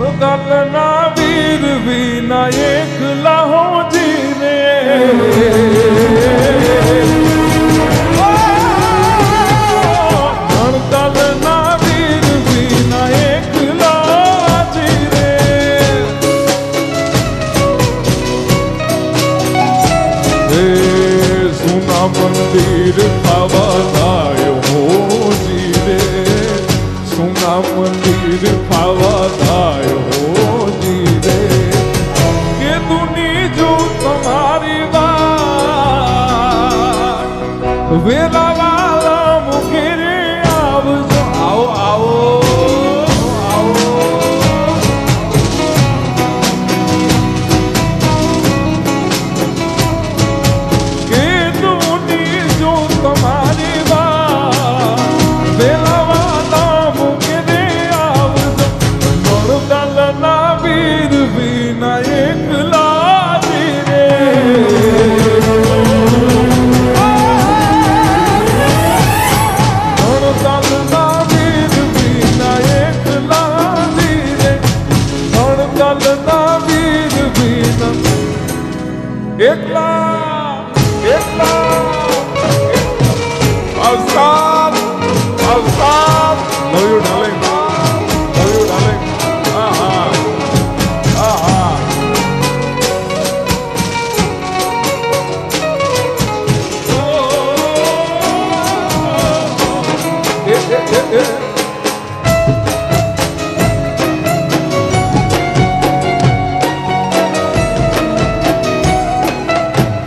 ગલના વીર વિના એકલા હો જીને ગલના વીર વિના એકલા જીરે સુના મંદિર ખાવા હો જીરે સુના મંદિર ખાવા જીરે કે દુની જો તમારી વાત વેલા વાલા મુખેરે આવજો આવો આવો આવો કે દુની જો તમારી વાત વેલા વાલા મુખેરે આવજો ગલના વીર વિના એકલા જીરે ગલના વીર વિના એકલા જીરે ગલના વીર વિના એકલા એકલા અવસાન અવસાન love you darling love you darling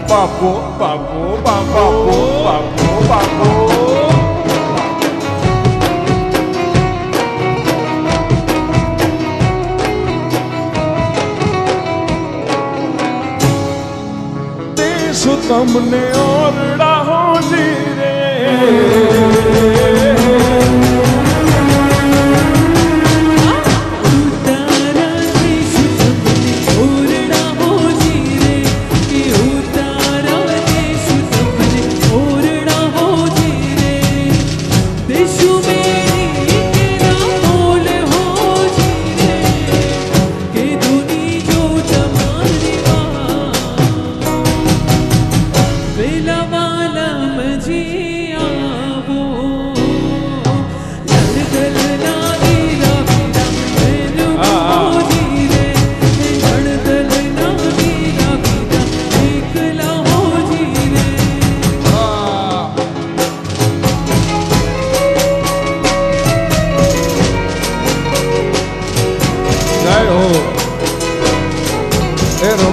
Papo, papo, papo, papo, papo. देश तुमने ओरड़ा हो जीरे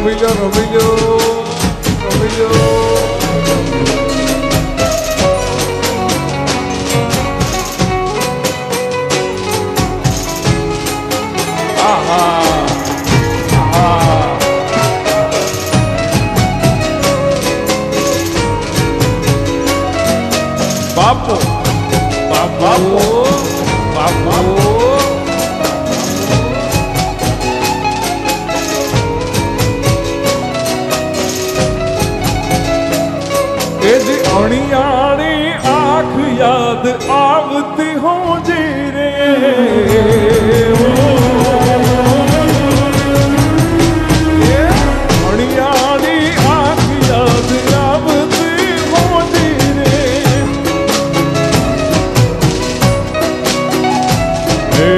Romillo, Romillo, Romillo. Aha, aha. Papo, papo, papo. Aniyali આંખ યાદ આવતી હો જીરે અણિયાળી આંખ યાદ આવતી હો જીરે હે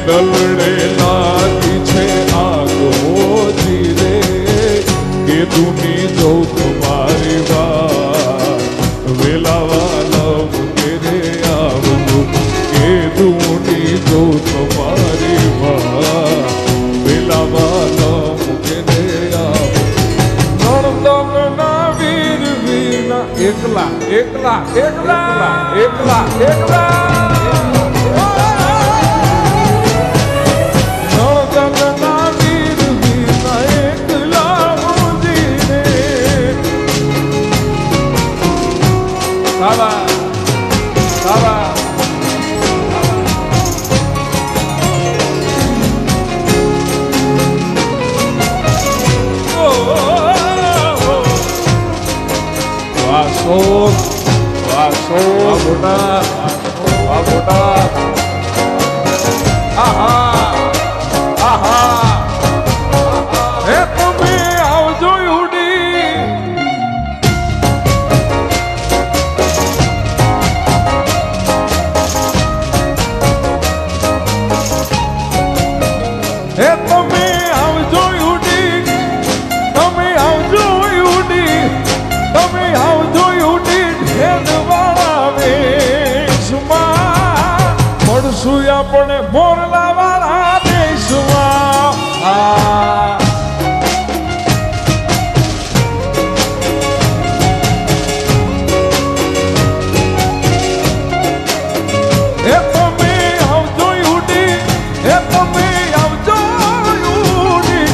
દલડે લાગી છે આગ હો જીરે કે દુની જો તમારી વાત વેલાવાલા મુકેરે આવજો કે દુની જો તમારી વાત વેલાવાલા મુકેરે આવજો નણદના વીર વિના એકલા એકલા એકલા એકલા એકલા નણદના વીર વિના એકલા જીરે Baba, Baba. Vaso, Bota, Aha, આપણે મોરલા વાળા દેશમાં એ તમે આવજો યુડી, એ તમે આવજો યુડી,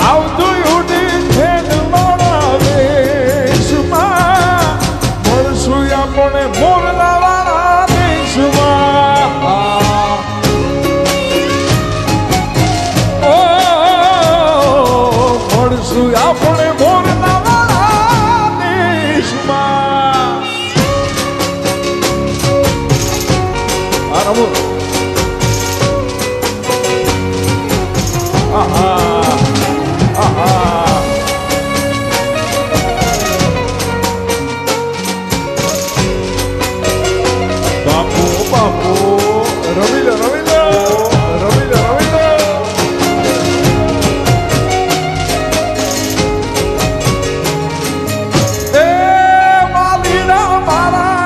આવજો યુડી ખેડ વાળા દેશમાં મળશું આપણે મોરલા વાળા દેશમાં. મળશું આપણે મોરલા વાળા દેશમાં. આહા આહા બાપુ બાપુ રવિલા રવિલા રવિલા રવિલા એ માલીના મારા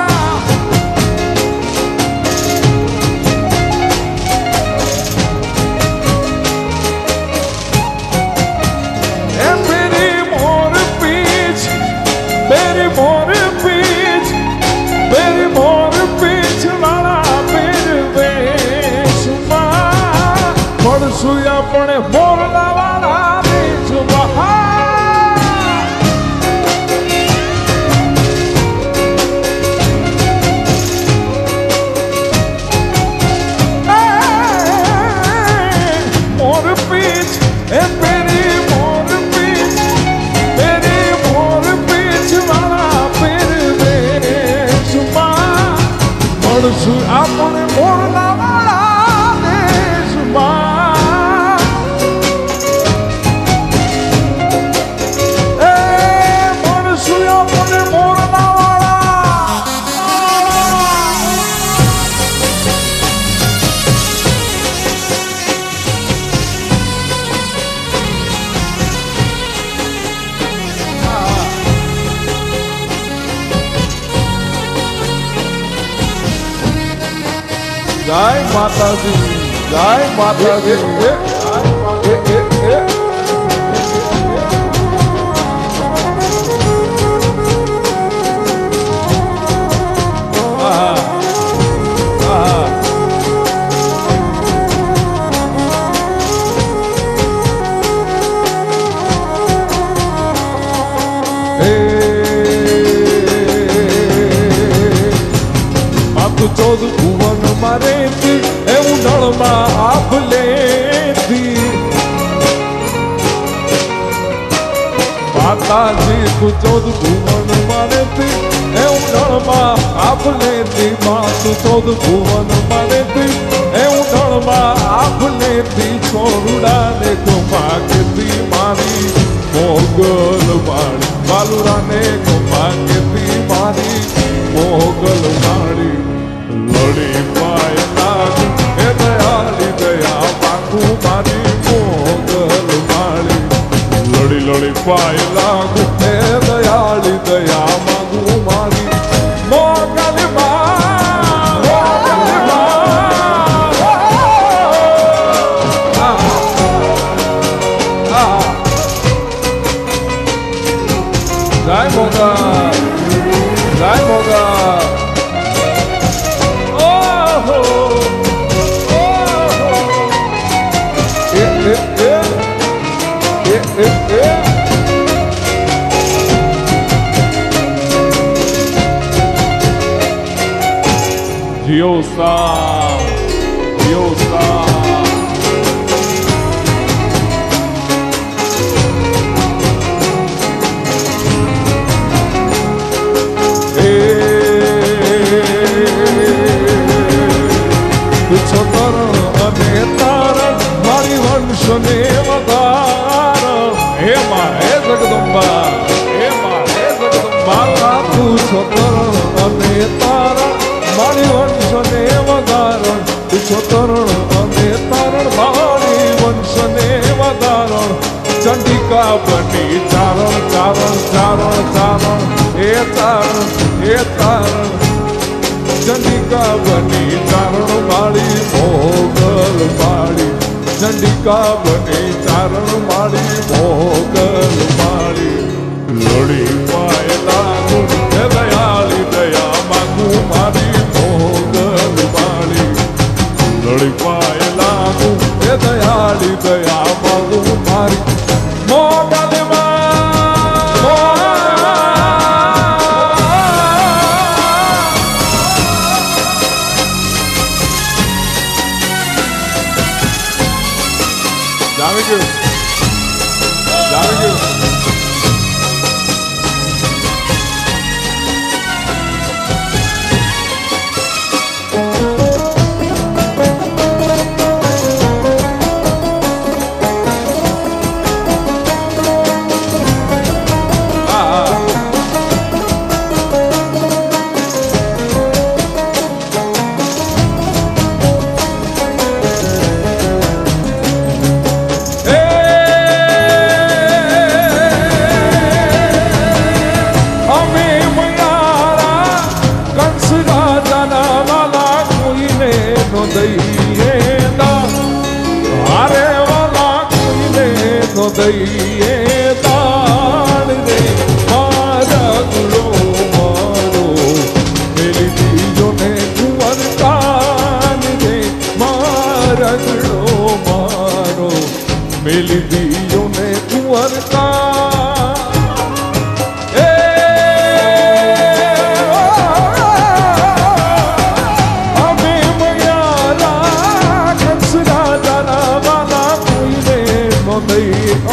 એ મેરી મોર પીછ, મેરી મોર પીછ, મેરી મોર પીછ વાળા પહેરવેશમાં મળશું આપણે મોરલા વાળા દેશમાં. મોર પીછ એ મેરી મોર પીછ, મેરી મોર પીછ વાળા પહેરવેશમાં મળશું આપણે મોરલા વાળા દેશમાં. એ મળશું આપણે મોરલા વાળા. જય માતાજી, જય માતાજી. ચૌદ ભુવન મારે એ ઉંડળમાં આપ લેતી માતાજી તું ચૌદ ભુવન મારે એ ઉંડળમાં આપ લેતી માં તું ચૌદ ભુવન મારે એ ઉંડળમાં આપ લેતી છોરુડાને ગુમા કેતી મારી મોગલ વાળી બાલુરાને ગુમા કેતી મારી મોગલ વાળી લડી પાય લાગુ એ દયાળી દયા માંગુ મારી મોગલ માળી લડી લડી પાય લાગુ એ દયાળી દયા માંગુ મારી મોગલ માં જય મોગલ, જય મોગલ. Diosa, Diosa. છોકરો અને તારણ મારી વંશને વધાર હે માં હે જગદંબા, હે માં હે જગદંબા. તું છોકરો અને તારણ મારી વંશને વધારણ, તું છોકરો અને તારણ મારી વંશને વધારણ. ચંડિકા બની ચારણ ચારણ ચારણ ચારણ એ ચારણ એ ચારણ ચંડિકા બની ચારણ માળી માળી ચંડિકા બની ચારણ માળી મોગલ માળી લોડી પાય લાગુ હે દયાળી દયા માંગુ મારી મોગલ માળી લોડી પાય લાગુ હે દયાળી દયા માંગુ મારી મોગલ દઈએ દાન રે મારા ગુરો મારો મેલી દીજો ને કુંવર કાન રે મારા ગુરો મારો મેલી દીજો ને કુંવર કાન અમે મયારા કંસ રાજાના વાલા કોઈને નો દઈએ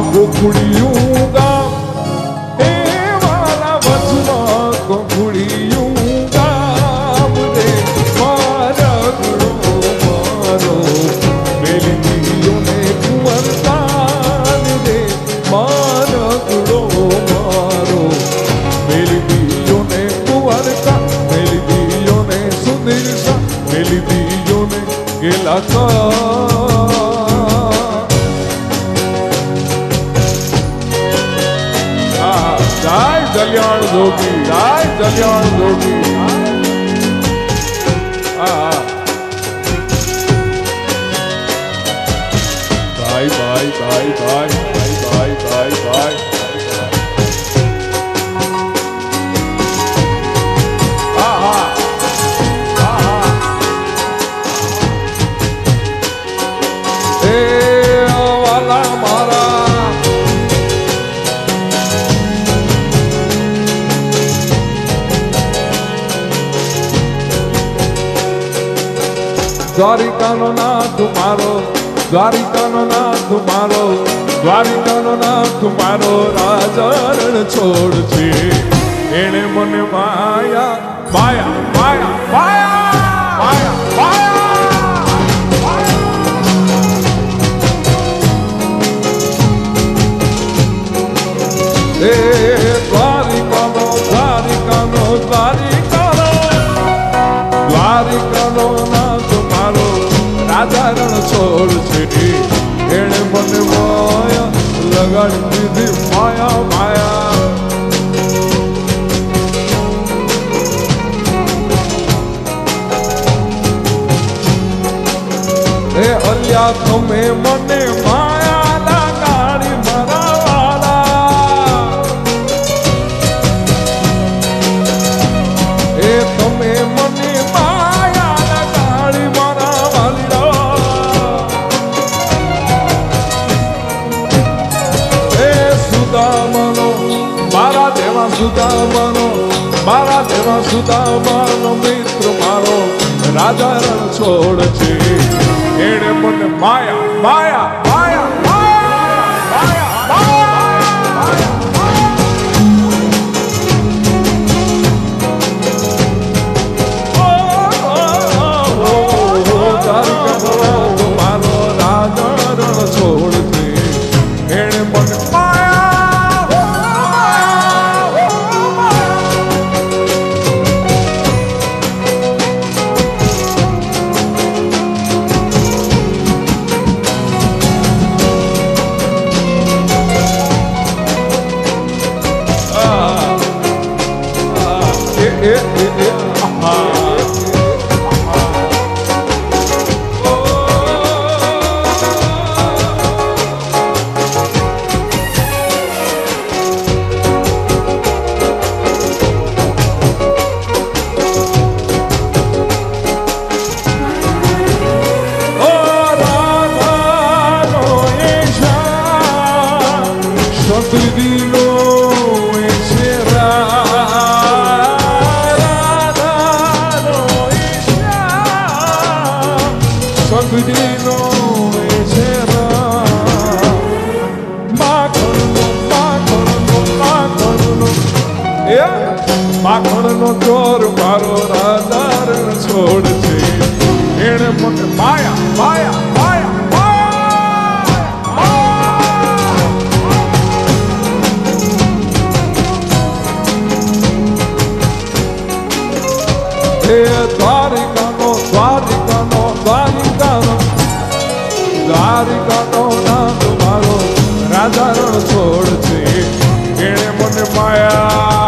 ગોખુડિયુંગા હે મારા વચમાં ગોખુડિયુંગા રે મારા ગુરો મારો મેલી દીયો ને કુંવર કાન રે મારા ગુરો મારો મેલી દીયો ને કુંવર કાન મેલી દીયો ને સુંદર સા મેલી દીયો ને ગેલા કા કલ્યાણ જોગી રાય કલ્યાણ જોગી ભાઈ ભાઈ ભાઈ ભાઈ ભાઈ ભાઈ ભાઈ દ્વારિકાનો નાથ મારો દ્વારિકાનો નાથ મારો દ્વારિકાનો નાથ મારો રાજા છોડ છે એને મને માયા માયા માયા માયા માયા માયા એ દ્વારિકાનો દ્વારિકાનો દ્વારિકાનો દ્વારિકાનો નાથ મારો રાજા છોડ છે એને મને માયા લગાડી દીધી માયા માયા આ તમે મને માયા લગાડી મારા વાલા એ તમે મને માયા લગાડી મારા વાલીડા એ સુદામનો મારા દેવા સુદામનો મારા દેવા સુદામનો મિત્ર મારો રાજા રણ છોડ છે એણે મને માયા માયા માયા માયા માયા મારો રાજા રણ છોડ છે એણે મને માખણનો ચોર મારો રાજા રણ છોડ છે એણે મને માયા માયા માયા હે દ્વારિકાનો દ્વારિકાનો દ્વારિકાનો દ્વારિકાનો નામ મારો રાજા રણ છોડ છે એણે મને માયા